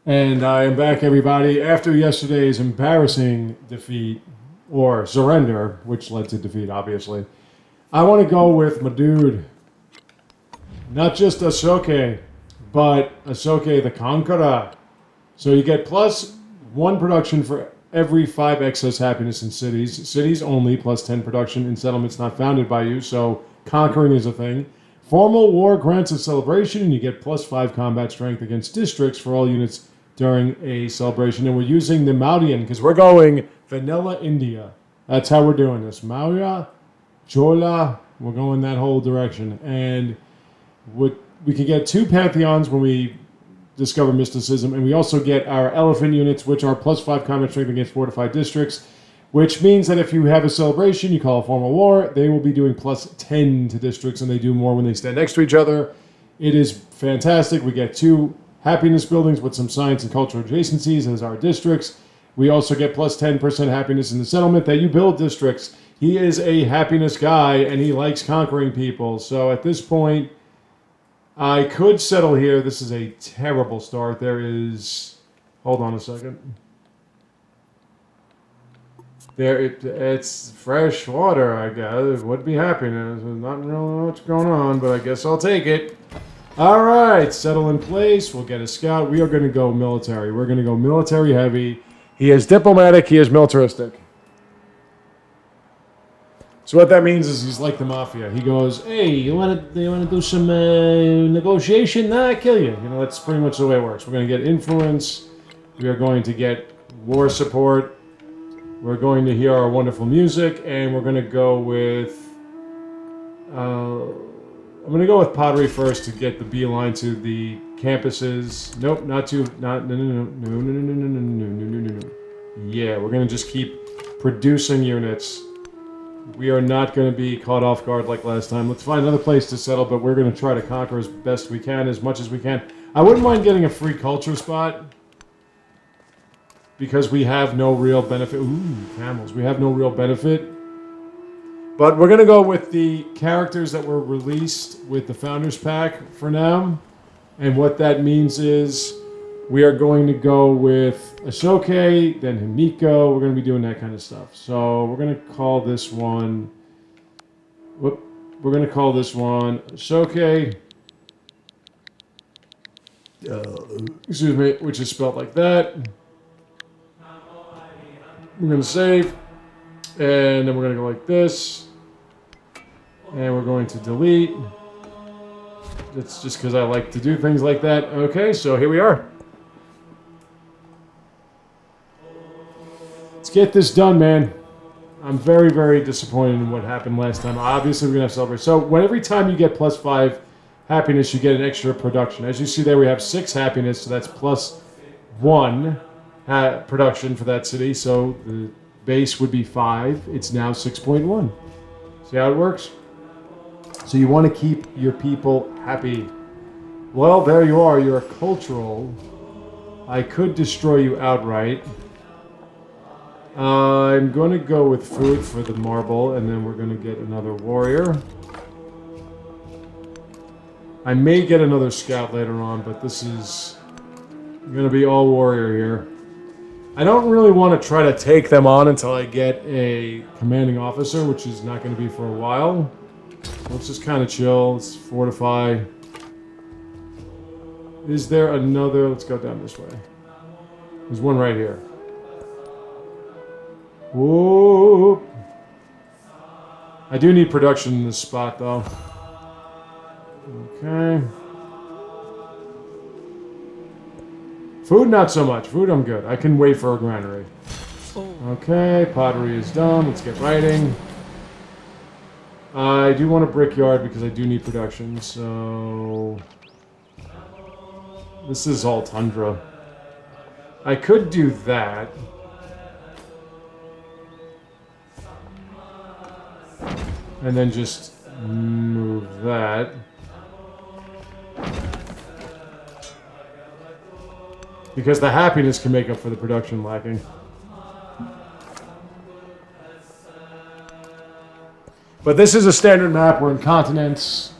And I am back, everybody, after yesterday's embarrassing defeat, or surrender, which led to defeat, obviously. I want to go with my dude. Not just Ashoka, but Ashoka the Conqueror. So you get plus 1 production for every 5 excess happiness in cities. Cities only, plus 10 production in settlements not founded by you, so conquering is a thing. Formal war grants a celebration, and you get plus 5 combat strength against districts for all units during a celebration. And we're using the Mauryan because we're going vanilla India. That's how we're doing this. Maurya, Chola, we're going that whole direction. And we can get 2 pantheons when we discover mysticism, and we also get our elephant units, which are plus 5 combat strength against fortified districts, which means that if you have a celebration, you call a formal war, they will be doing plus 10 to districts, and they do more when they stand next to each other. It is fantastic. We get 2 happiness buildings with some science and cultural adjacencies as our districts. We also get plus 10% happiness in the settlement that you build districts. He is a happiness guy, and he likes conquering people. So at this point, I could settle here. This is a terrible start. There is... Hold on a second. It's fresh water, I guess. It would be happiness. There's not really much going on, but I guess I'll take it. All right, settle in place. We'll get a scout. We are going to go military. We're going to go military heavy. He is diplomatic. He is militaristic. So what that means is he's like the mafia. He goes, "Hey, you want to do some negotiation? Nah, I kill you." You know, that's pretty much the way it works. We're going to get influence. We are going to get war support. We're going to hear our wonderful music, and we're going to go with. I'm going to go with pottery first to get the beeline to the campuses. Nope, not to. Not no. Yeah, we're going to just keep producing units. We are not going to be caught off guard like last time. Let's find another place to settle, but we're going to try to conquer as best we can, as much as we can. I wouldn't mind getting a free culture spot because we have no real benefit. Ooh, camels. We have no real benefit. But we're going to go with the characters that were released with the Founders Pack for now. And what that means is we are going to go with Ashoka, then Himiko. We're going to be doing that kind of stuff. So we're going to call this one... We're going to call this one Ashoka. Excuse me, which is spelled like that. We're going to save. And then we're going to go like this. And we're going to delete. That's just because I like to do things like that. Okay, so here we are. Let's get this done, man. I'm very, very disappointed in what happened last time. Obviously, we're going to have to celebrate. So every time you get plus 5 happiness, you get an extra production. As you see there, we have 6 happiness, so that's plus 1 production for that city. So the base would be 5. It's now 6.1. See how it works? So you want to keep your people happy. Well, there you are. You're a cultural. I could destroy you outright. I'm going to go with food for the marble, and then we're going to get another warrior. I may get another scout later on, but this is going to be all warrior here. I don't really want to try to take them on until I get a commanding officer, which is not going to be for a while. Let's just kind of chill. Let's fortify. Is there another? Let's go down this way. There's one right here. Whoa. I do need production in this spot, though. Okay. Food, not so much. Food, I'm good. I can wait for a granary. Okay, pottery is done. Let's get writing. I do want a brickyard because I do need production, so... This is all tundra. I could do that. And then just move that. Because the happiness can make up for the production lacking. But this is a standard map. We're in continents.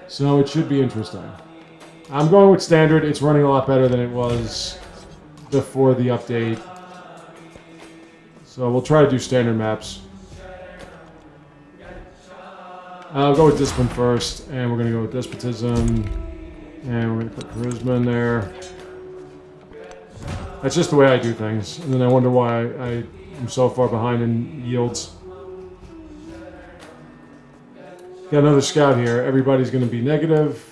So it should be interesting. I'm going with standard. It's running a lot better than it was before the update. So we'll try to do standard maps. I'll go with discipline first, and we're going to go with despotism, and we're going to put charisma in there. That's just the way I do things, and then I wonder why I am so far behind in yields. Got another scout here. Everybody's going to be negative,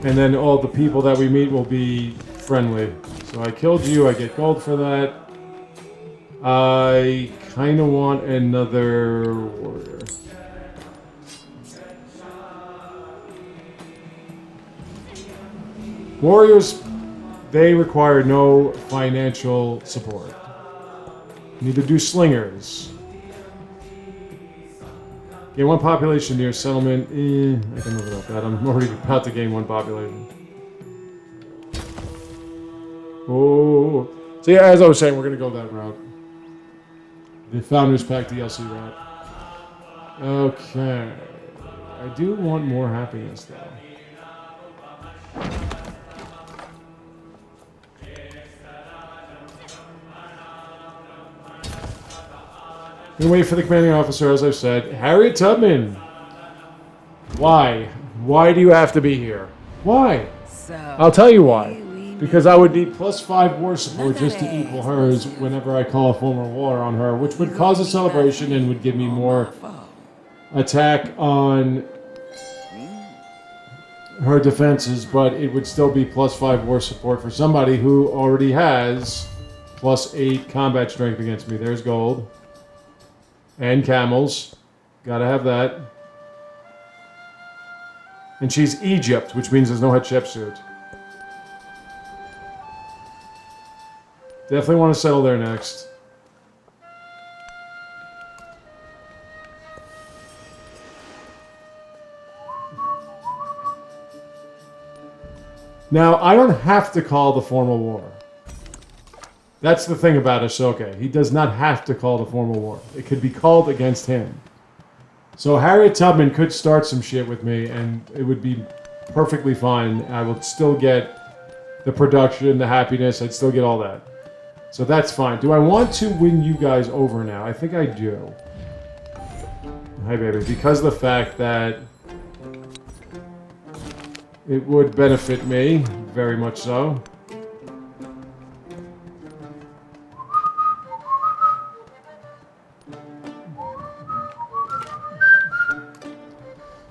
and then all the people that we meet will be friendly. So I killed you, I get gold for that. I kind of want another warrior. Warriors, they require no financial support. Neither do slingers. Gain 1 population near settlement. I can live without that. I'm already about to gain 1 population. Oh. So yeah, as I was saying, we're going to go that route. The Founders Pack DLC route. Okay. I do want more happiness, though. Gonna wait for the commanding officer, as I've said. Harriet Tubman. Why? Why do you have to be here? Why? So I'll tell you why. Because I would need +5 war support just to equal hers whenever I call a formal war on her, which would cause a celebration and would give me more attack on her defenses, but it would still be +5 war support for somebody who already has +8 combat strength against me. There's gold. And camels. Gotta have that. And she's Egypt, which means there's no Hatshepsut. Definitely want to settle there next. Now, I don't have to call the formal war. That's the thing about Ashoka. He does not have to call the formal war. It could be called against him. So Harriet Tubman could start some shit with me, and it would be perfectly fine. I would still get the production, the happiness. I'd still get all that. So that's fine. Do I want to win you guys over now? I think I do. Hi, baby. Because of the fact that it would benefit me, very much so.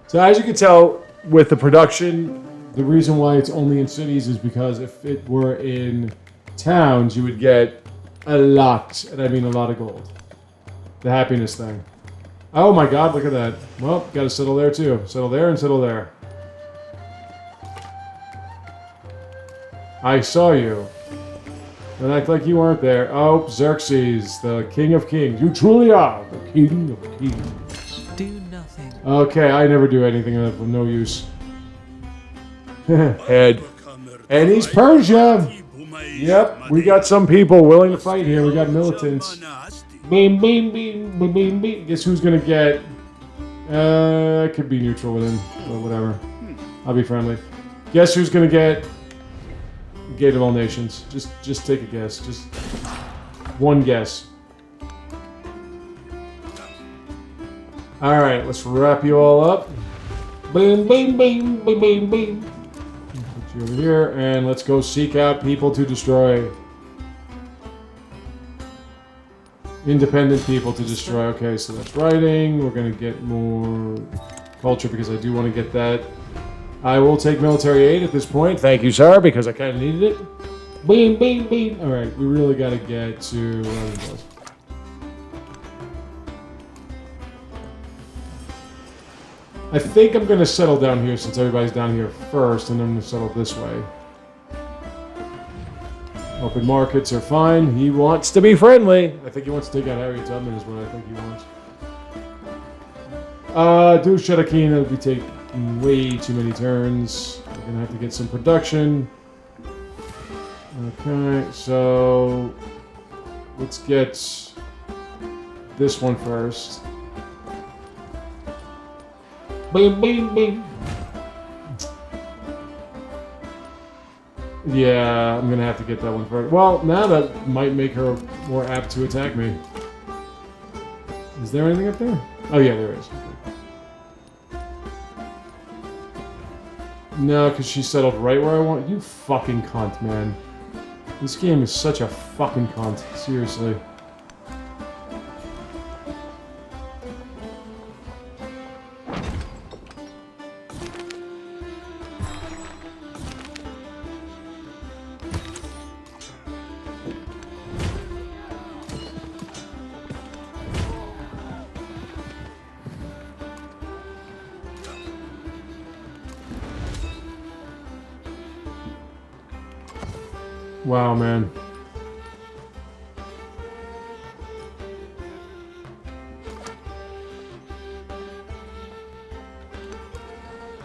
So as you can tell, with the production, the reason why it's only in cities is because if it were in towns, you would get a lot, and I mean a lot of gold. The happiness thing. Oh my god, look at that. Well, gotta settle there too. Settle there and settle there. I saw you. Don't act like you weren't there. Oh, Xerxes, the king of kings. You truly are the king of kings. do nothing. Okay, I never do anything of no use. Head. And he's Persia. Yep, we got some people willing to fight here. We got militants. Beam, beam, beam, beam, beam, beam. Guess who's gonna get? I could be neutral with him, but whatever. I'll be friendly. Guess who's gonna get Gate of All Nations? Just take a guess. Just one guess. All right, let's wrap you all up. Boom, boom, boom, boom, boom, boom. Put you over here, and let's go seek out people to destroy. Independent people to destroy. Okay, so that's writing. We're going to get more culture because I do want to get that. I will take military aid at this point. Thank you, sir, because I kind of needed it. Beam, beam, beam. All right, we really got to get to... I think I'm going to settle down here since everybody's down here first, and I'm going to settle this way. Open markets are fine. He wants to be friendly. I think he wants to take out Harriet Tubman is what I think he wants. Do Shedakina will be taking way too many turns. We're going to have to get some production. Okay, so let's get this one first. Boom, boom, boom. Yeah, I'm gonna have to get that one first. Well, now that might make her more apt to attack me. Is there anything up there? Oh yeah, there is. No, because she settled right where I want. You fucking cunt, man. This game is such a fucking cunt. Seriously. Wow, man.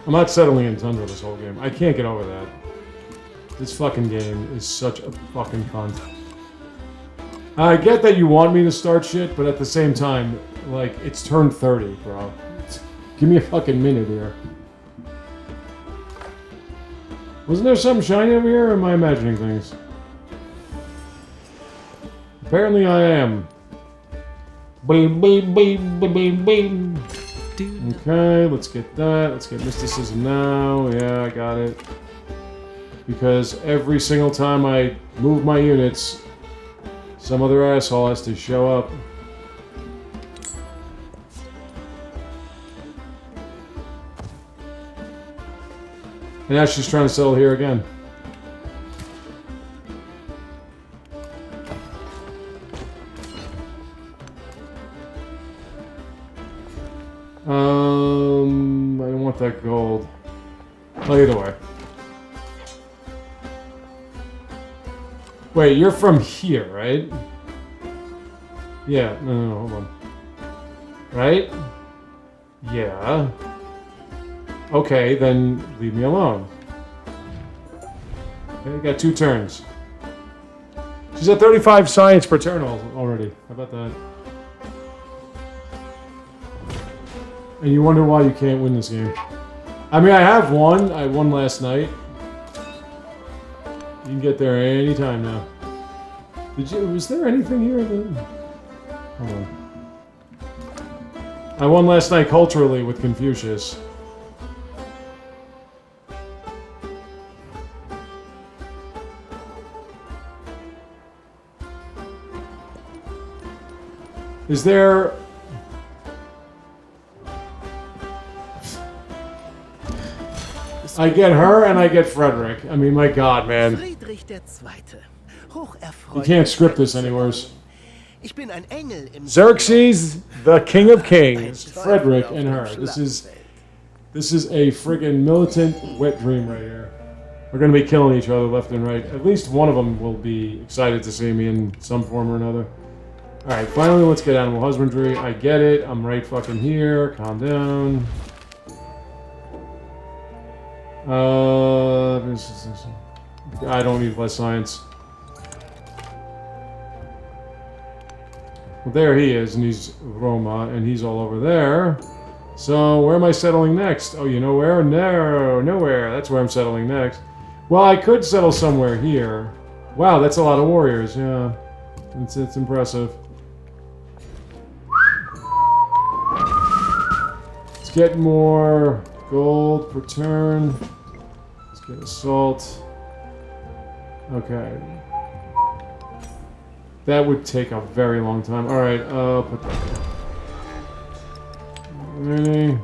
I'm not settling in Tundra this whole game. I can't get over that. This fucking game is such a fucking cunt. I get that you want me to start shit, but at the same time, like, it's turn 30, bro. Give me a fucking minute here. Wasn't there something shiny over here, or am I imagining things? Apparently I am. Beam, beam, beam, beam, beam, beam. Okay, let's get that. Let's get mysticism now. Yeah, I got it. Because every single time I move my units, some other asshole has to show up. And now she's trying to settle here again. I don't want that gold. Oh, either way. Wait, you're from here, right? Yeah, no, hold on. Right? Yeah. Okay, then leave me alone. Okay, got 2 turns. She's at 35 science per turn already. How about that? And you wonder why you can't win this game. I mean, I have won. I won last night. You can get there anytime now. Was there anything here then? Hold on. I won last night culturally with Confucius. Is there... I get her and I get Frederick. I mean, my god, man. You can't script this anywhere. Xerxes, the King of Kings. Frederick and her. This is a friggin' militant wet dream right here. We're gonna be killing each other left and right. At least one of them will be excited to see me in some form or another. Alright, finally let's get animal husbandry. I get it. I'm right fucking here. Calm down. I don't need less science. Well, there he is, and he's Roma, and he's all over there. So, where am I settling next? Oh, you know where? No, nowhere. That's where I'm settling next. Well, I could settle somewhere here. Wow, that's a lot of warriors, yeah. It's impressive. Let's get more gold per turn. Let's get assault. Okay. That would take a very long time. Alright, put that there. Really?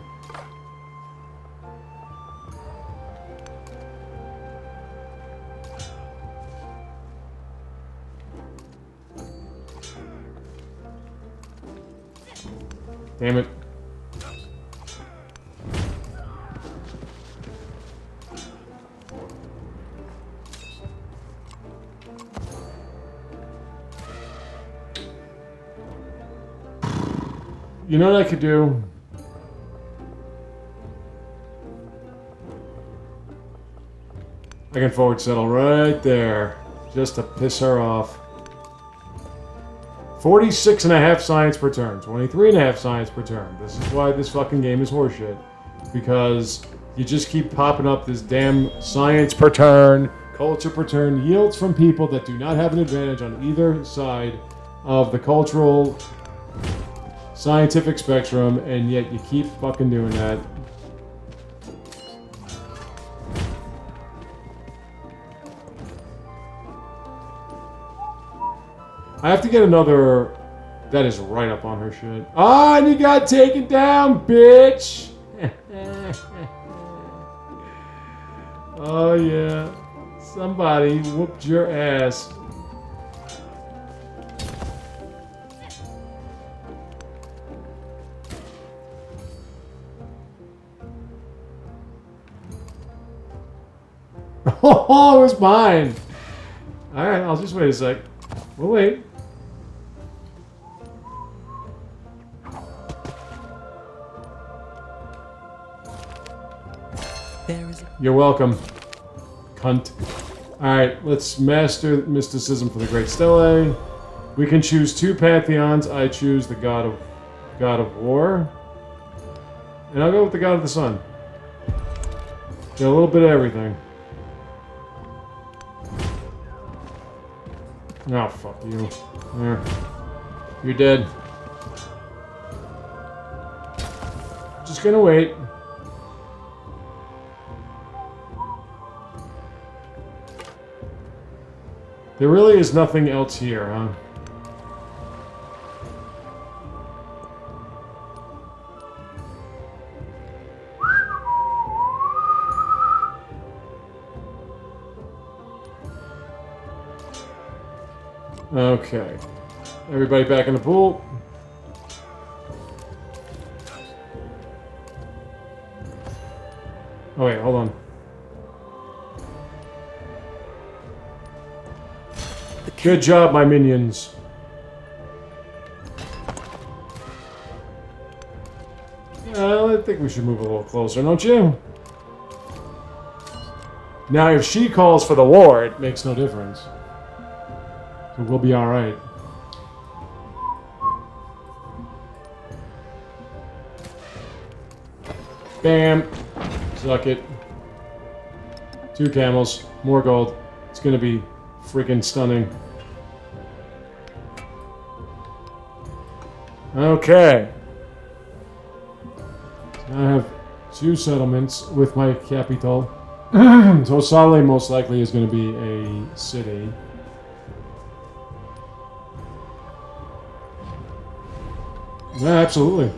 Damn it. You know what I could do? I can forward settle right there. Just to piss her off. 46.5 science per turn. 23.5 science per turn. This is why this fucking game is horseshit. Because you just keep popping up this damn science per turn. culture per turn yields from people that do not have an advantage on either side of the cultural scientific spectrum, and yet you keep fucking doing that. I have to get another... That is right up on her shit. Ah, and you got taken down, bitch! Oh, yeah. Somebody whooped your ass. Oh, it was mine. Alright, I'll just wait a sec. We'll wait. You're welcome, cunt. Alright, let's master mysticism for the Great Stele. We can choose 2 pantheons. I choose the God of War. And I'll go with the God of the Sun. Get a little bit of everything. Oh, fuck you. There. You're dead. Just gonna wait. There really is nothing else here, huh? Okay. Everybody back in the pool. Oh wait, hold on. Good job, my minions. Well, I think we should move a little closer, don't you? Now, if she calls for the war, it makes no difference. So we'll be alright. Bam! Suck it. 2 camels. More gold. It's gonna be freaking stunning. Okay. So I have 2 settlements with my capital. So Saleh most likely is going to be a city. Yeah, absolutely.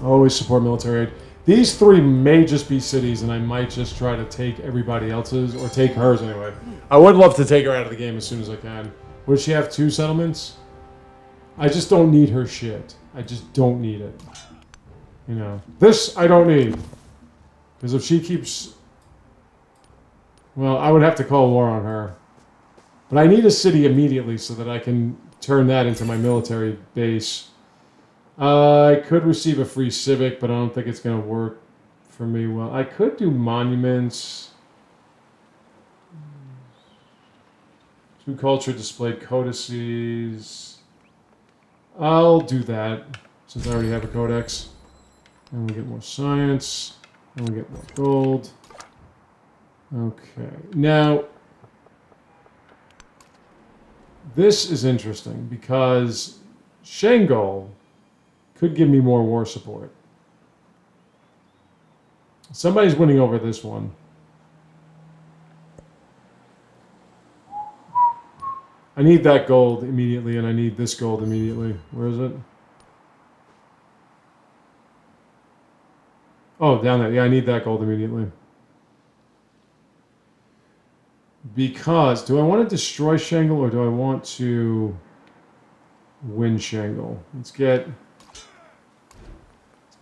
Always support military aid. These 3 may just be cities, and I might just try to take everybody else's, or take hers anyway. I would love to take her out of the game as soon as I can. Would she have 2 settlements? I just don't need her shit. I just don't need it. You know. This I don't need. Because if she keeps... Well, I would have to call war on her. But I need a city immediately so that I can turn that into my military base. I could receive a free civic, but I don't think it's going to work for me well. I could do monuments. 2 culture displayed codices. I'll do that, since I already have a codex. And we get more science. And we get more gold. Okay. Now, this is interesting, because Shangol could give me more war support. Somebody's winning over this one. I need that gold immediately, and I need this gold immediately. Where is it? Oh, down there. Yeah, I need that gold immediately. Because, do I want to destroy Shangol, or do I want to win Shangol? Let's get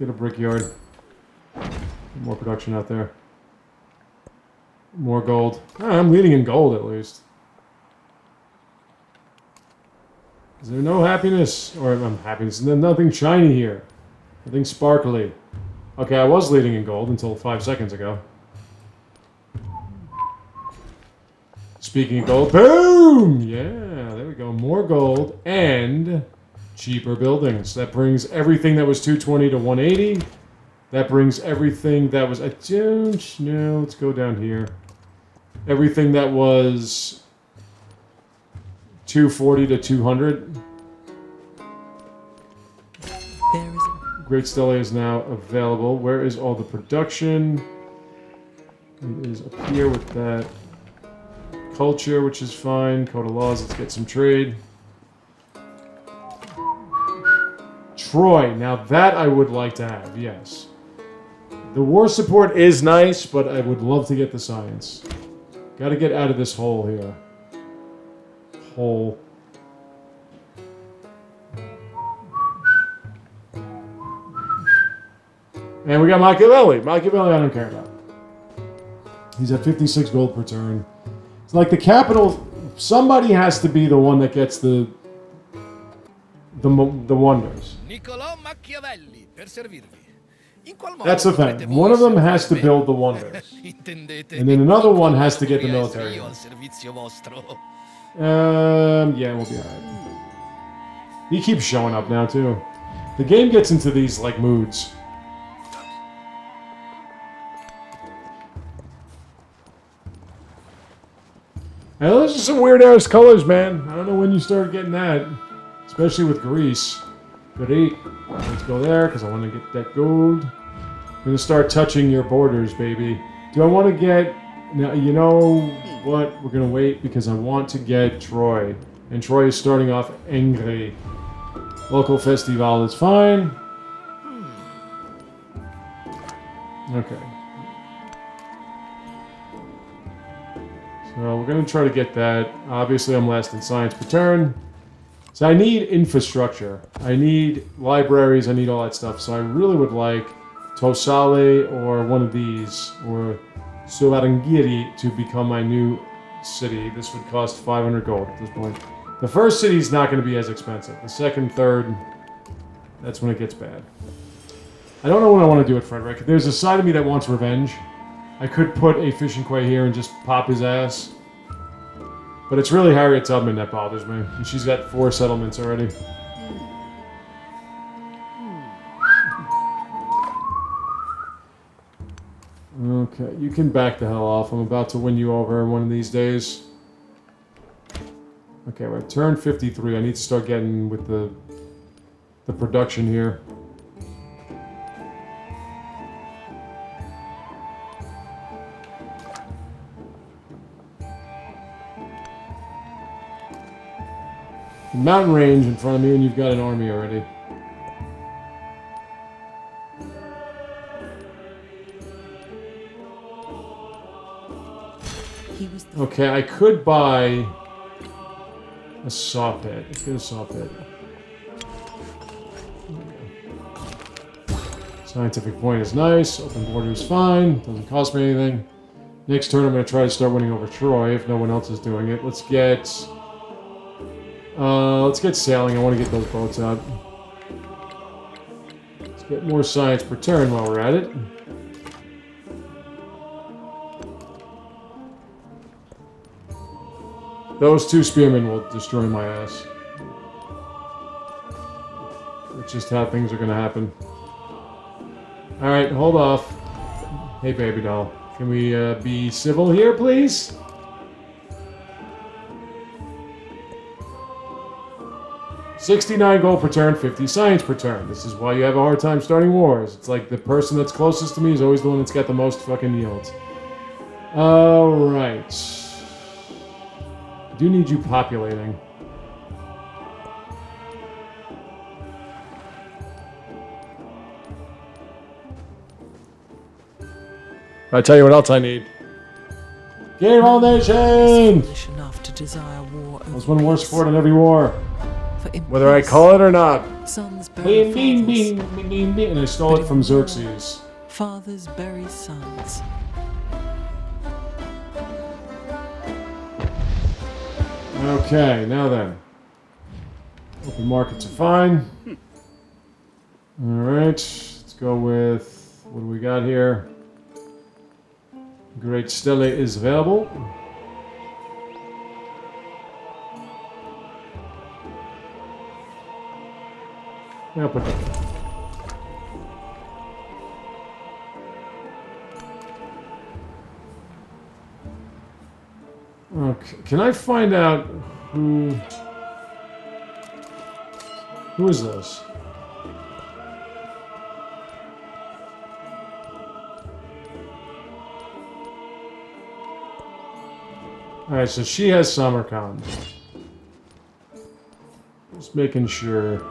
a brickyard. More production out there. More gold. I'm leading in gold, at least. Is there no happiness? Or happiness. Nothing shiny here. Nothing sparkly. Okay, I was leading in gold until 5 seconds ago. Speaking of gold, boom! Yeah, there we go. More gold and cheaper buildings. That brings everything that was 220 to 180. That brings everything that was... I don't know. Let's go down here. everything that was 240 to 200. Great Stele is now available. Where is all the production? It is up here with that culture, which is fine. Code of laws, let's get some trade. Troy, now that I would like to have, yes. The war support is nice, but I would love to get the science. Gotta get out of this hole here. Hole. And we got Machiavelli. Machiavelli I don't care about. He's at 56 gold per turn. It's like the capital, somebody has to be the one that gets the wonders. That's the thing. One of them has to build the wonders. And then another one has to get the military. Yeah, we'll be alright. He keeps showing up now, too. The game gets into these, like, moods. Now, those are some weird-ass colors, man. I don't know when you started getting that. Especially with Greece. Great. Let's go there, because I want to get that gold. I'm going to start touching your borders, baby. Do I want to get... Now, you know what? We're going to wait, because I want to get Troy. And Troy is starting off angry. Local festival is fine. Okay. So we're going to try to get that. Obviously, I'm last in science per turn. So I need infrastructure. I need libraries. I need all that stuff. So I really would like Tosale or one of these, or Suvarangiri to become my new city. This would cost 500 gold at this point. The first city is not going to be as expensive. The second, third, that's when it gets bad. I don't know what I want to do with Frederick. There's a side of me that wants revenge. I could put a fishing quay here and just pop his ass. But it's really Harriet Tubman that bothers me. And she's got 4 settlements already. Okay, you can back the hell off. I'm about to win you over one of these days. Okay, we're at turn 53. I need to start getting with the production here. Mountain range in front of me, and you've got an army already. Okay, I could buy a saw pit. Let's get a saw pit. Scientific point is nice. Open border is fine. Doesn't cost me anything. Next turn, I'm going to try to start winning over Troy if no one else is doing it. Let's get sailing. I want to get those boats out. Let's get more science per turn while we're at it. Those 2 spearmen will destroy my ass. That's just how things are going to happen. Alright, hold off. Hey, baby doll. Can we be civil here, please? $69 gold per turn, 50 science per turn. This is why you have a hard time starting wars. It's like the person that's closest to me is always the one that's got the most fucking yields. Alright. I do need you populating. I tell you what else I need. Game all nation! Let's win war support in every war. Whether I call it or not. Bean, bean, bean, bean, bean, bean. And I stole it from Xerxes. Fathers bury sons. Okay, now then. Open markets are fine. Alright, let's go with... What do we got here? Great Stele is available. Yeah, I'll put that. Okay. Can I find out who is this? Alright, so she has Samarkand. Just making sure.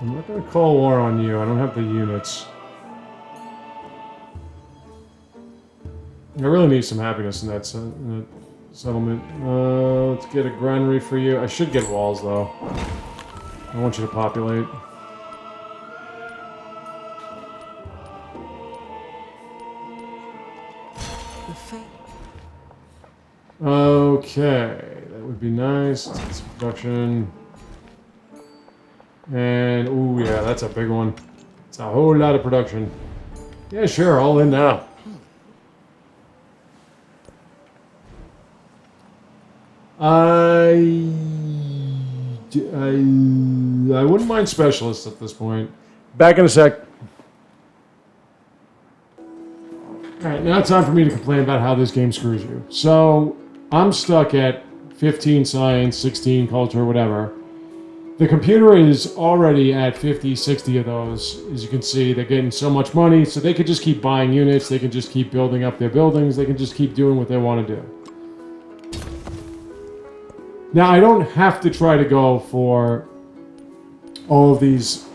I'm not going to call war on you. I don't have the units. I really need some happiness in that settlement. Let's get a granary for you. I should get walls, though. I want you to populate. The fate. Okay, that would be nice. Let's get some production. And, ooh, yeah, that's a big one. It's a whole lot of production. Yeah, sure, all in now. I wouldn't mind specialists at this point. Back in a sec. Alright, now it's time for me to complain about how this game screws you. So, I'm stuck at 15 science, 16 culture, whatever. The computer is already at 50, 60 of those. As you can see, they're getting so much money, so they could just keep buying units, they can just keep building up their buildings, they can just keep doing what they want to do. Now, I don't have to try to go for all of these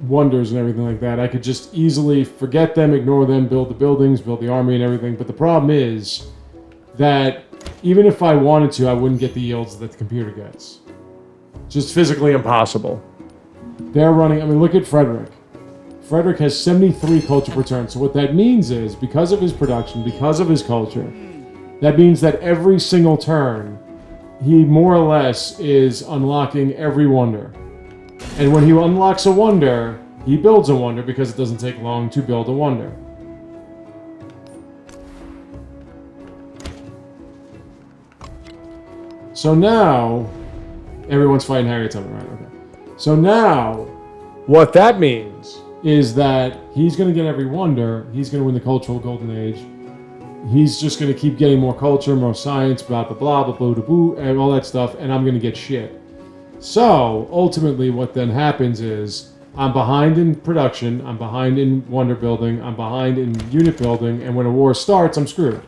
wonders and everything like that. I could just easily forget them, ignore them, build the buildings, build the army and everything. But the problem is that even if I wanted to, I wouldn't get the yields that the computer gets. Just physically impossible. They're running, I mean, look at Frederick. Frederick has 73 culture per turn. So what that means is, because of his production, because of his culture, that means that every single turn, he more or less is unlocking every wonder. And when he unlocks a wonder, he builds a wonder because it doesn't take long to build a wonder. So now, everyone's fighting Harriet Tubman, right? Okay. So now, what that means is that he's going to get every wonder. He's going to win the cultural golden age. He's just going to keep getting more culture, more science, blah, blah, blah, blah, blah, blah, blah, and all that stuff, and I'm going to get shit. So, ultimately, what then happens is, I'm behind in production, I'm behind in wonder building, I'm behind in unit building, and when a war starts, I'm screwed.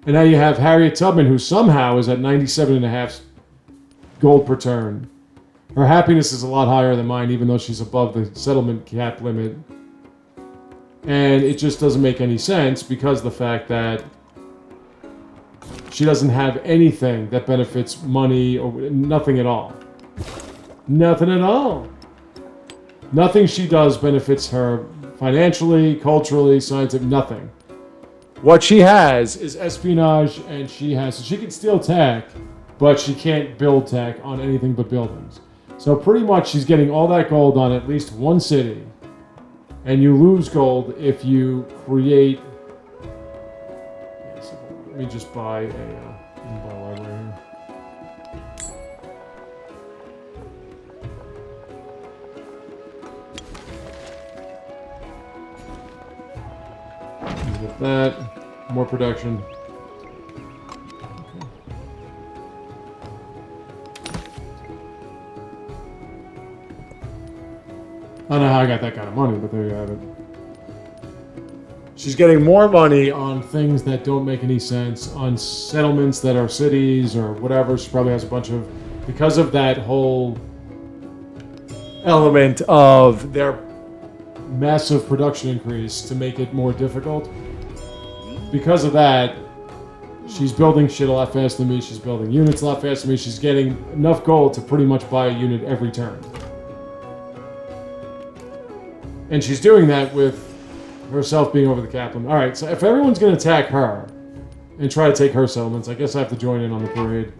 And now you have Harriet Tubman, who somehow is at 97.5 gold per turn. Her happiness is a lot higher than mine, even though she's above the settlement cap limit. And it just doesn't make any sense because of the fact that she doesn't have anything that benefits money or nothing at all. Nothing at all. Nothing she does benefits her financially, culturally, scientifically, nothing. What she has is espionage, and she can steal tech, but she can't build tech on anything but buildings. So pretty much she's getting all that gold on at least one city. And you lose gold if you create... Let me just buy a library here. Get that. More production. I don't know how I got that kind of money, but there you have it. She's getting more money on things that don't make any sense, on settlements that are cities or whatever. She probably has a bunch of... Because of that whole element of their massive production increase to make it more difficult. Because of that, she's building shit a lot faster than me. She's building units a lot faster than me. She's getting enough gold to pretty much buy a unit every turn. And she's doing that with herself being over the cap limit. Alright, so if everyone's going to attack her and try to take her settlements, I guess I have to join in on the parade.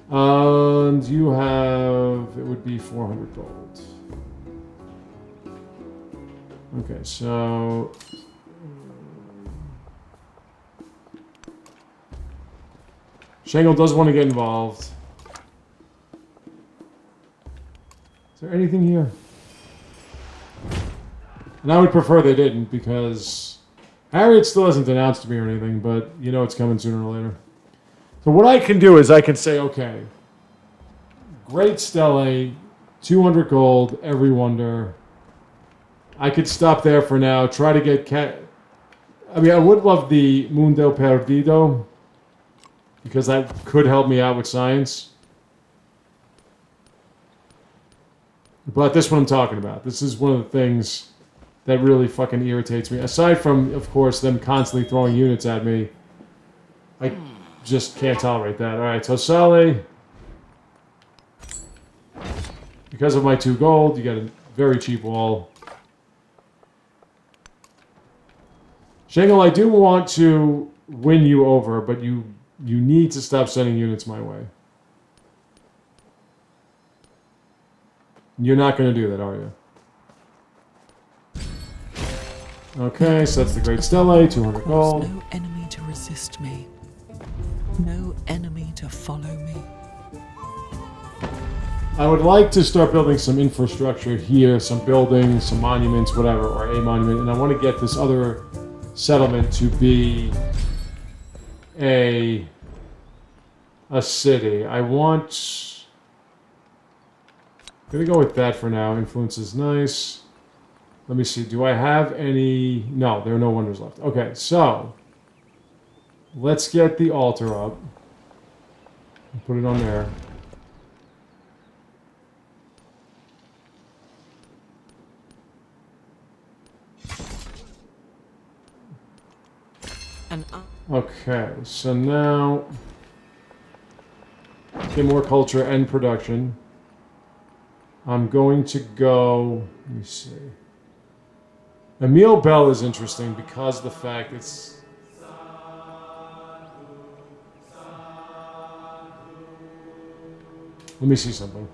And you have... It would be 400 gold. Okay, so... Shangle does want to get involved. Is there anything here? And I would prefer they didn't, because Harriet still hasn't announced to me or anything, but you know it's coming sooner or later. So what I can do is I can say, okay, great stele, 200 gold, every wonder. I could stop there for now, try to get I mean, I would love the Mundo Perdido, because that could help me out with science. But this is what I'm talking about. This is one of the things that really fucking irritates me. Aside from, of course, them constantly throwing units at me, I just can't tolerate that. All right, so Sale, because of my 2 gold, you got a very cheap wall. Shangle, I do want to win you over, but you need to stop sending units my way. You're not going to do that, are you? Okay, so that's the Great Stele, 200 gold. There's no enemy to resist me. No enemy to follow me. I would like to start building some infrastructure here, some buildings, some monuments, whatever, or a monument, and I want to get this other settlement to be a city. I want... I'm going to go with that for now. Influence is nice. Let me see. Do I have any... No, there are no wonders left. Okay, so... Let's get the altar up. Put it on there. And Okay, so now... Get more culture and production. I'm going to go... Let me see. Emile Bell is interesting because of the fact it's... Let me see something.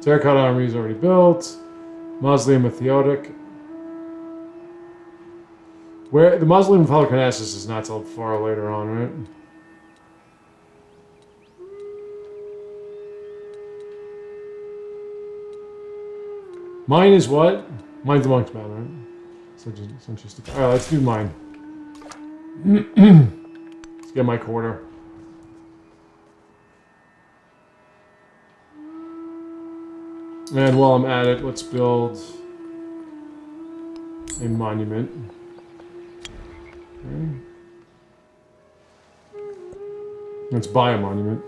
Terracotta Army is already built. Mausoleum of Theodic. Where the Mausoleum of Halicarnassus is not till far later on, right? Mine is what? Mine's the Monk's Man, right? So just alright, let's do mine. Let's get my quarter. And while I'm at it, let's build a monument. Okay. Let's buy a monument.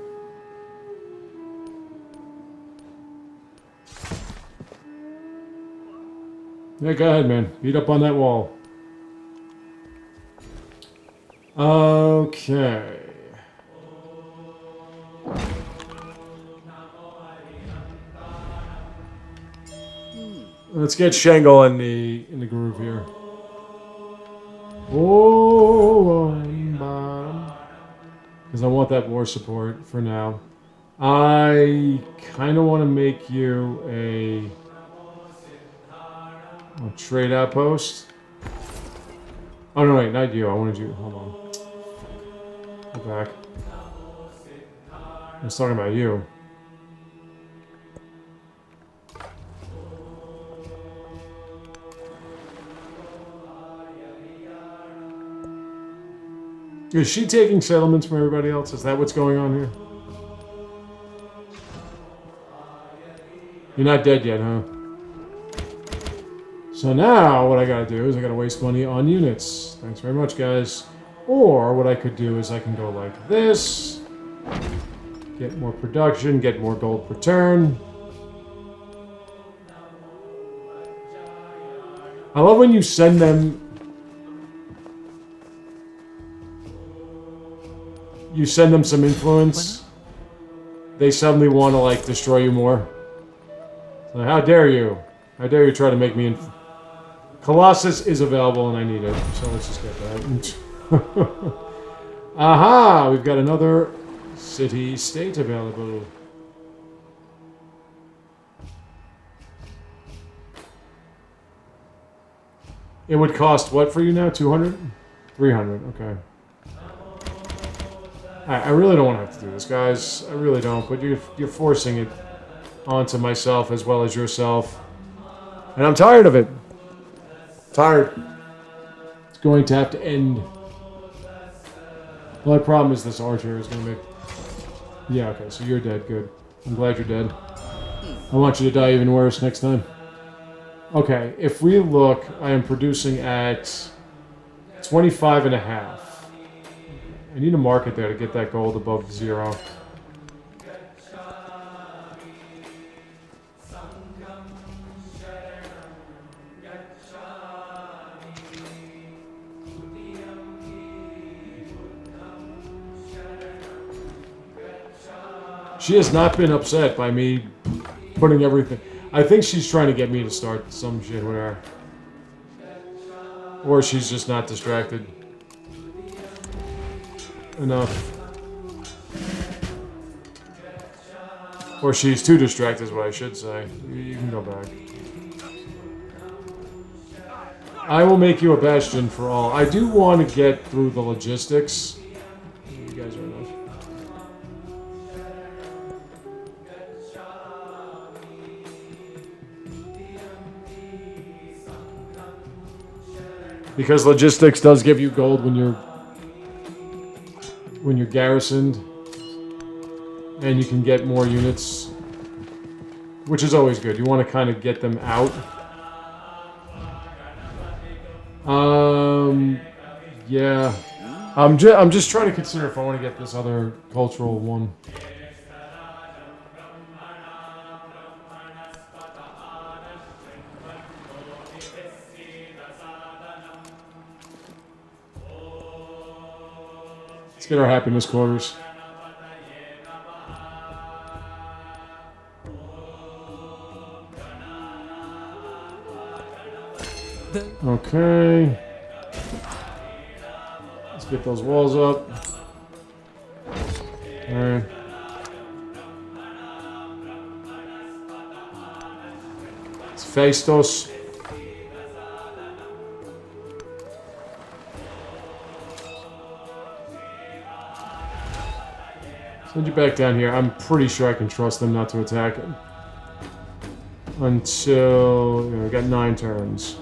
Yeah, go ahead, man. Beat up on that wall. Okay. Let's get Shangle in the groove here. Oh, because I want that war support for now. I kind of want to make you a trade outpost. Oh no, wait, not you. I wanted you. Hold on. Go back. I was talking about you. Is she taking settlements from everybody else? Is that what's going on here? You're not dead yet, huh? So now what I gotta do is I gotta waste money on units. Thanks very much, guys. Or what I could do is I can go like this. Get more production, get more gold per turn. I love when you send them... You send them some influence. They suddenly want to, like, destroy you more. So how dare you? How dare you try to make me... Colossus is available and I need it. So let's just get that. Aha! We've got another city-state available. It would cost what for you now? 200? 300, okay. I really don't want to have to do this, guys. I really don't. But you're forcing it onto myself as well as yourself, and I'm tired of it. Tired. It's going to have to end. The only problem is this archer is going to make... Yeah, okay, so you're dead. Good. I'm glad you're dead. I want you to die even worse next time. Okay, if we look, I am producing at 25 and a half. I need a market there to get that gold above 0. She has not been upset by me putting everything... I think she's trying to get me to start some shit with her. Or she's just not distracted enough. Or she's too distracted is what I should say. You can go back. I will make you a bastion for all. I do want to get through the logistics. You guys are enough. Because logistics does give you gold when you're garrisoned, and you can get more units, which is always good. You want to kind of get them out. Yeah. I'm just trying to consider if I want to get this other cultural one. Let's get our happiness quarters. Okay. Let's get those walls up. Alright. It's Festos. Send you back down here. I'm pretty sure I can trust them not to attack him. Until... we got 9 turns.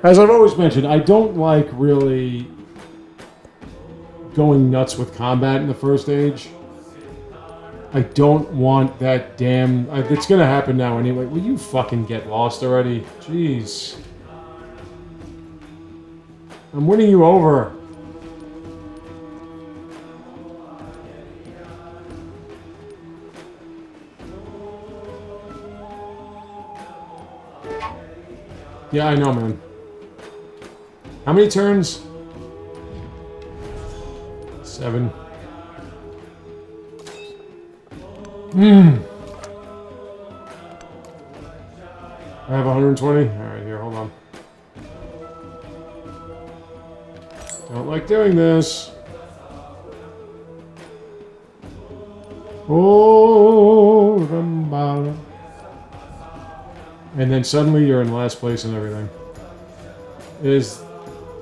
As I've always mentioned, I don't like really going nuts with combat in the first age. I don't want that damn... it's gonna happen now anyway. Will you fucking get lost already? Jeez. I'm winning you over. Yeah, I know, man. How many turns? 7. I have 120? Alright, here, hold on. Don't like doing this. Oh, Rambala. And then suddenly you're in last place and everything.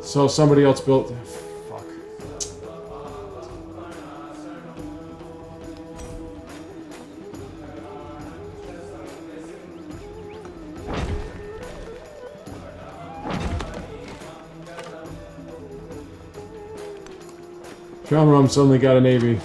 So somebody else built... Fuck. Shamram suddenly got a navy.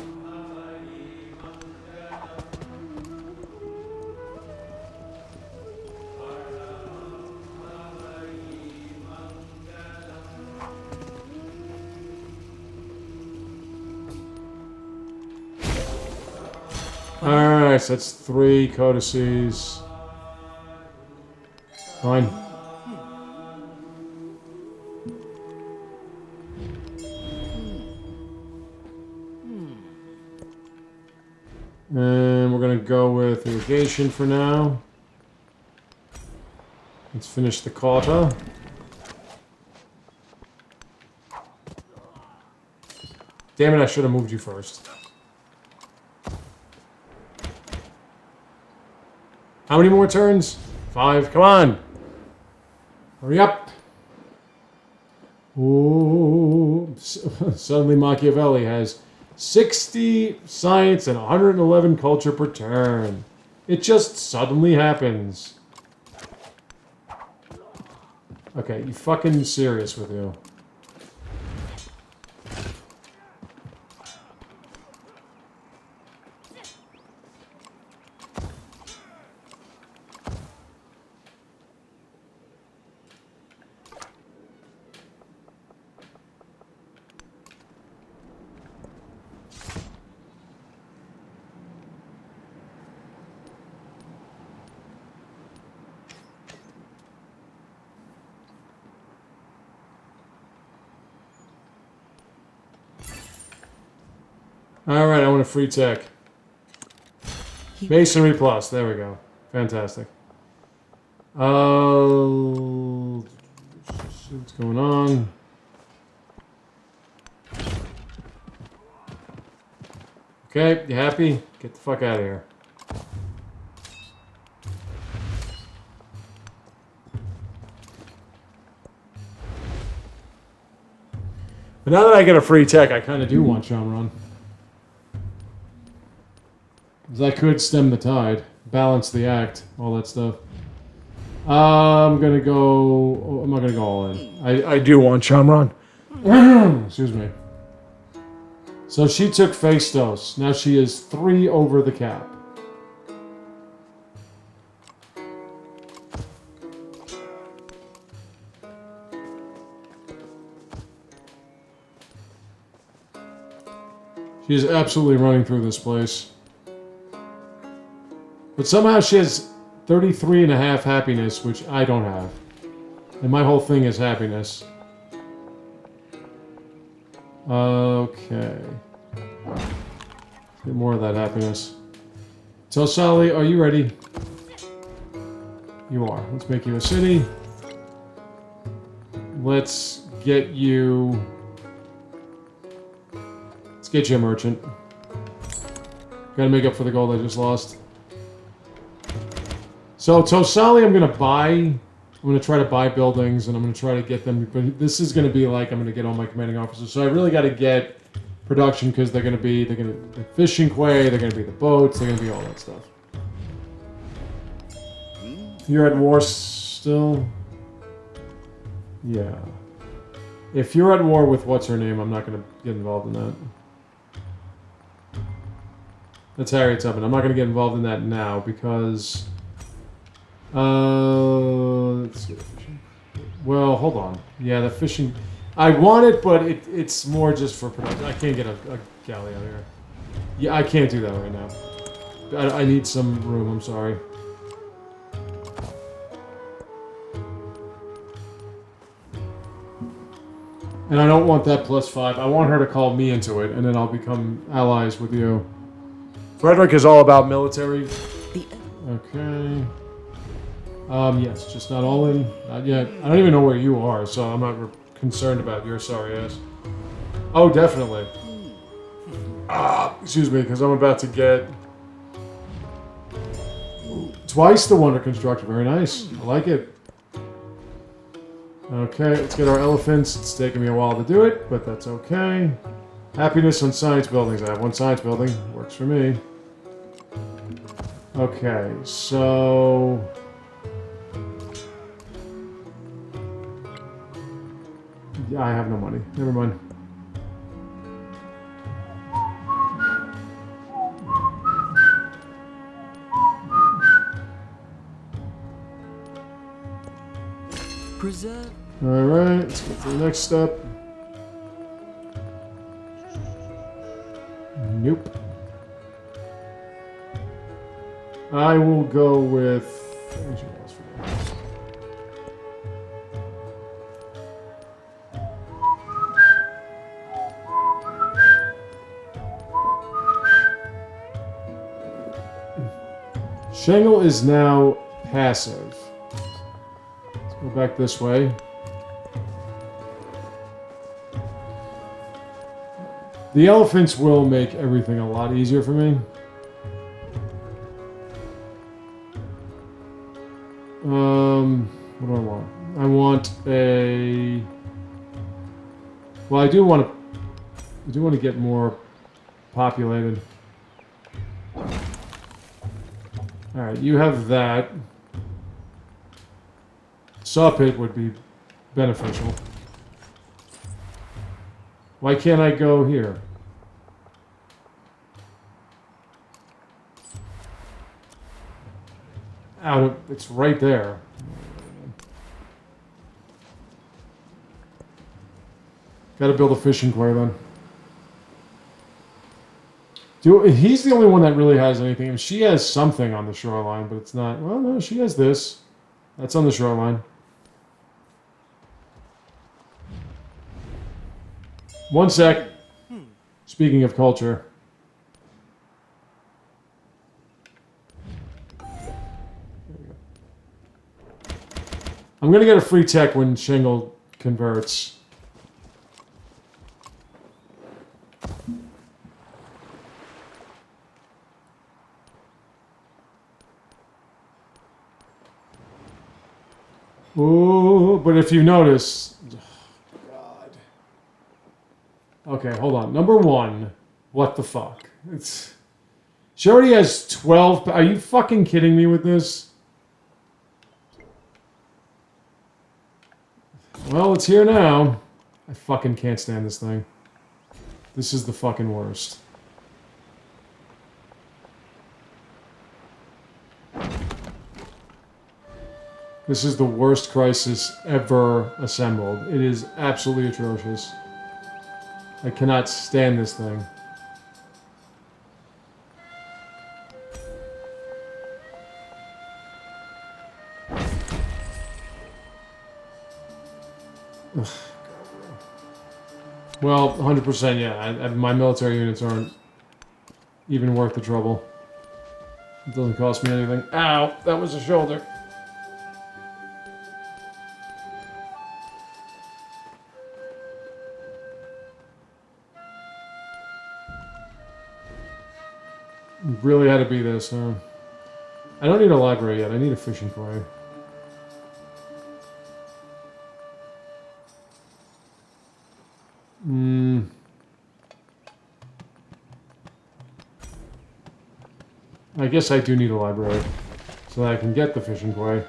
Alright, so that's 3 codices. Fine. And we're going to go with irrigation for now. Let's finish the quota. Damn it, I should have moved you first. How many more turns? 5. Come on. Hurry up. Ooh. Suddenly Machiavelli has 60 science and 111 culture per turn. It just suddenly happens. Okay, you fucking serious with you. Alright, I want a free tech. Masonry plus, there we go. Fantastic. What's going on? Okay, you happy? Get the fuck out of here. But now that I get a free tech, I kind of do want Shamron. Because I could stem the tide, balance the act, all that stuff. I'm gonna go... Oh, I'm not gonna go all in. I do want Shamron. Excuse me. So she took Phaistos. Now she is 3 over the cap. She is absolutely running through this place. But somehow she has 33.5 happiness, which I don't have. And my whole thing is happiness. Okay. Let's get more of that happiness. Tosali, are you ready? You are. Let's make you a city. Let's get you... Let's get you a merchant. Gotta make up for the gold I just lost. So Tosali, I'm gonna buy. I'm gonna try to buy buildings, and I'm gonna try to get them. But this is gonna be like I'm gonna get all my commanding officers. So I really got to get production because they're gonna be the fishing quay. They're gonna be the boats. They're gonna be all that stuff. You're at war still. Yeah. If you're at war with what's her name, I'm not gonna get involved in that. That's Harriet Tubman. I'm not gonna get involved in that now because. Let's get a fishing. Well, hold on. Yeah, the fishing... I want it, but it's more just for production. I can't get a galley out here. Yeah, I can't do that right now. I need some room, I'm sorry. And I don't want that +5. I want her to call me into it, and then I'll become allies with you. Frederick is all about military. Okay. Yes, just not all in. Not yet. I don't even know where you are, so I'm not concerned about your sorry ass. Oh, definitely. Excuse me, because I'm about to get... Twice the wonder construction. Very nice. I like it. Okay, let's get our elephants. It's taking me a while to do it, but that's okay. Happiness on science buildings. I have 1 science building. Works for me. Okay, so... Yeah, I have no money. Never mind. Preserve. Alright, let's get to the next step. Nope. I will go with... Shangle is now passive. Let's go back this way. The elephants will make everything a lot easier for me. What do I want? I want a... Well, I do want to get more populated. Alright, you have that. Saw pit would be beneficial. Why can't I go here? Out of... It's right there. Gotta build a fishing quay then. He's the only one that really has anything. I mean, she has something on the shoreline, but it's not... Well, no, she has this. That's on the shoreline. One sec. Speaking of culture. I'm gonna get a free tech when Shingle converts. Ooh, but if you notice... God. Okay, hold on. Number one. What the fuck? It's... She already has 12... Are you fucking kidding me with this? Well, it's here now. I fucking can't stand this thing. This is the fucking worst. This is the worst crisis ever assembled. It is absolutely atrocious. I cannot stand this thing. Ugh. Well, 100%, yeah. My military units aren't even worth the trouble. It doesn't cost me anything. Ow! That was a shoulder. Really had to be this, huh? I don't need a library yet. I need a fishing quay. I guess I do need a library so that I can get the fishing quay.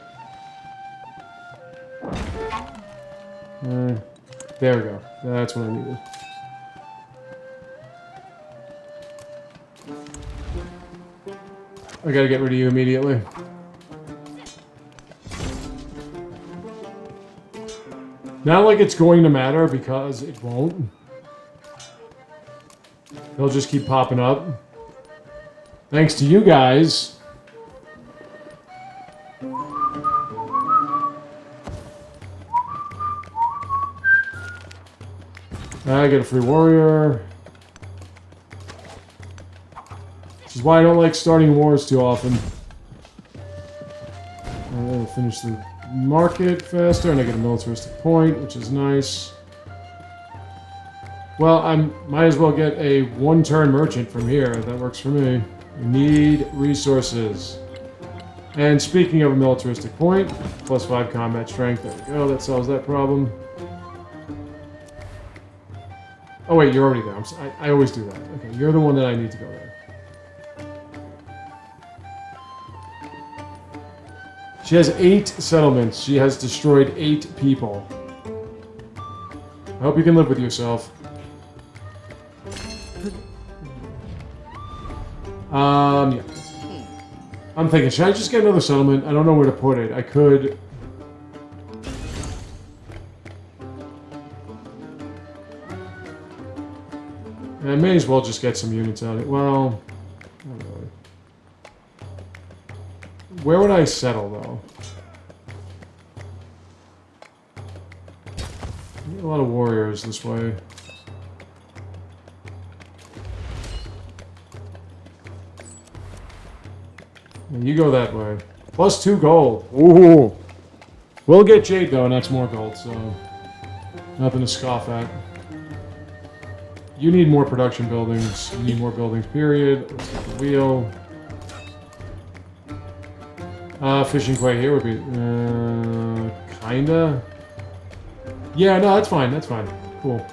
There we go. That's what I needed. I gotta get rid of you immediately. Not like it's going to matter, because it won't. They'll just keep popping up. Thanks to you guys. I get a free warrior. This is why I don't like starting wars too often. I'll finish the market faster, and I get a militaristic point, which is nice. Well, I might as well get a one-turn merchant from here. That works for me. We need resources. And speaking of a militaristic point, +5 combat strength. There we go. That solves that problem. Oh wait, you're already there. I always do that. Okay, you're the one that I need to go there. She has 8 settlements. She has destroyed 8 people. I hope you can live with yourself. Yeah. I'm thinking, should I just get another settlement? I don't know where to put it. I could... I may as well just get some units out of it. Well, not really. Where would I settle, though? I need a lot of warriors this way. And you go that way. +2 gold. Ooh. We'll get jade, though, and that's more gold, so... Nothing to scoff at. You need more production buildings. You need more buildings, period. Let's get the wheel. Fishing quay here would be... Kinda. Yeah, no, that's fine. That's fine. Cool.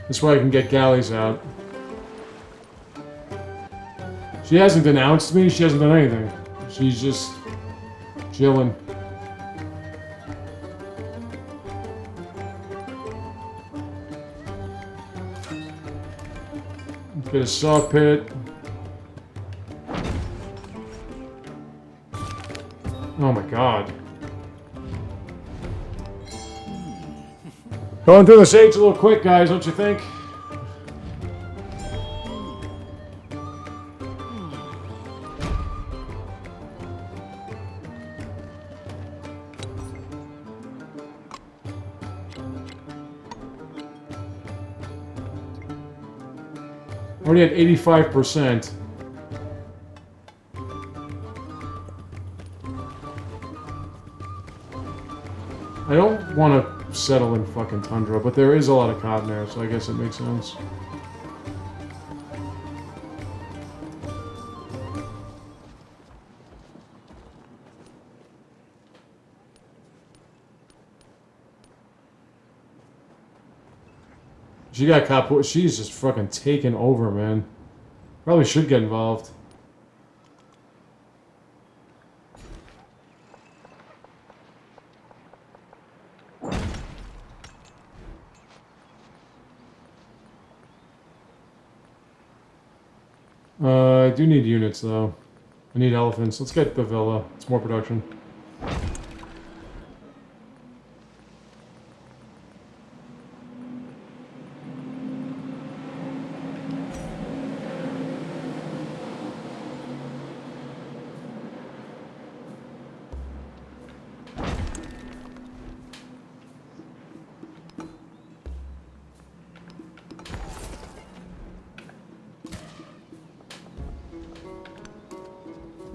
This way I can get galleys out. She hasn't denounced me. She hasn't done anything. She's just chilling. Get a saw pit. Oh my god. Going through this age a little quick, guys, don't you think? Already at 85%. I don't want to settle in fucking tundra, but there is a lot of cotton there, so I guess it makes sense. She got caught. She's just fucking taken over, man. Probably should get involved. I do need units, though. I need elephants. Let's get the villa. It's more production.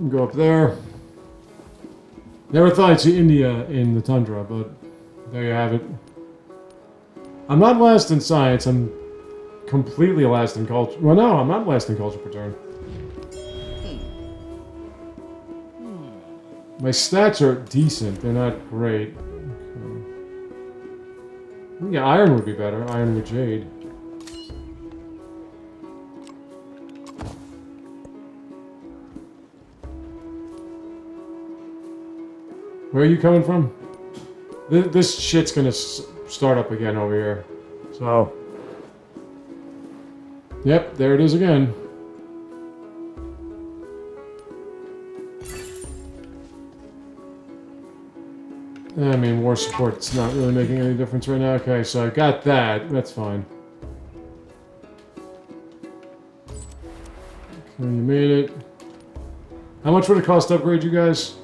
Go up there. Never thought I'd see India in the tundra, but there you have it. I'm not last in science. I'm completely last in culture. Well, no, I'm not last in culture per turn. My stats are decent. They're not great. Okay. Yeah, iron would be better. Iron with jade. Where are you coming from? This shit's gonna start up again over here. So. Yep, there it is again. I mean, war support's not really making any difference right now. Okay, so I got that. That's fine. Okay, you made it. How much would it cost to upgrade you guys?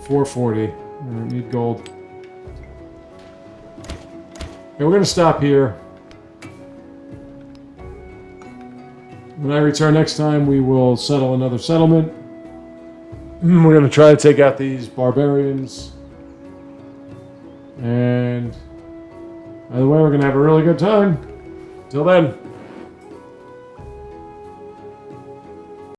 $440. I need gold. Okay, we're gonna stop here. When I return next time, we will settle another settlement. We're gonna try to take out these barbarians. And either way, we're gonna have a really good time. Till then.